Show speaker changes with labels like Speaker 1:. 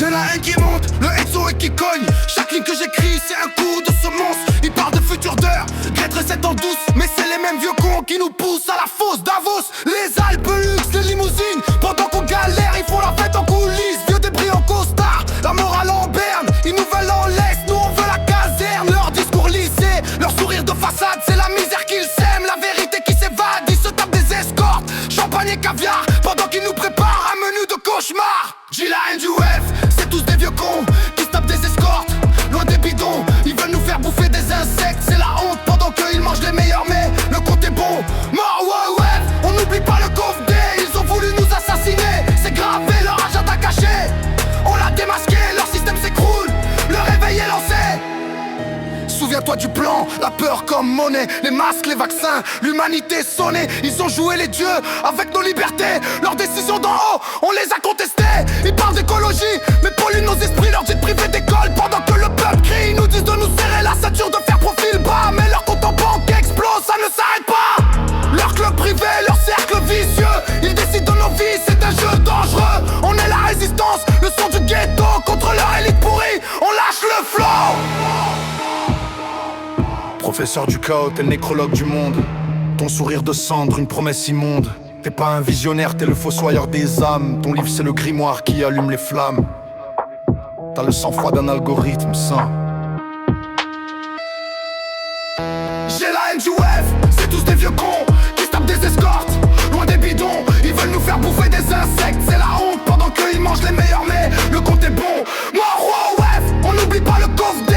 Speaker 1: J'ai la haine qui monte, le exo et qui cogne. Chaque ligne que j'écris c'est un coup de semonce. Ils parlent de futur d'heure, Grette recette en douce. Mais c'est les mêmes vieux cons qui nous poussent à la fosse Davos. Les Alpes luxe, les limousines. Pendant qu'on galère, ils font la fête en coulisses. Vieux débris en costard, la morale en berne. Ils nous veulent en laisse, nous on veut la caserne. Leur discours lissé, leur sourire de façade. C'est la misère qu'ils sèment, la vérité qui s'évade. Ils se tapent des escortes, champagne et caviar. Pendant qu'ils nous préparent un menu de cauchemar. J'ai la haine du F, c'est tous des vieux cons qui se tapent des escortes, loin des bidons. Ils veulent nous faire bouffer des insectes, c'est la honte pendant qu'ils mangent les meilleurs. Mais le compte est bon, mort ouais ouais. On n'oublie pas le coffre D, ils ont voulu nous assassiner. C'est gravé, leur agenda caché, on l'a démasqué, leur système s'écroule, le réveil est lancé. Souviens-toi du plan, la peur comme monnaie. Les masques, les vaccins, l'humanité sonnée. Ils ont joué les dieux avec nos libertés. Leurs décisions d'en haut, on les a contestées. Ils parlent d'écologie, mais polluent nos esprits. Leur jet privé d'école pendant que le peuple crie. Ils nous disent de nous serrer la ceinture, de faire profil bas. Mais leur compte en banque explose, ça ne s'arrête pas. Leur club privé, leur cercle vicieux. Ils décident de nos vies, c'est un jeu dangereux. On est la résistance, le son du ghetto. Contre leur élite pourrie, on lâche le flow. Professeur du chaos, t'es le nécrologue du monde. Ton sourire de cendre, une promesse immonde. T'es pas un visionnaire, t'es le fossoyeur des âmes. Ton livre c'est le grimoire qui allume les flammes. T'as le sang-froid d'un algorithme sain. J'ai la haine du F, c'est tous des vieux cons qui se tapent des escortes, loin des bidons. Ils veulent nous faire bouffer des insectes, c'est la honte pendant qu'ils mangent les meilleurs. Mais le compte est bon, mort au F, on n'oublie pas le coffre D.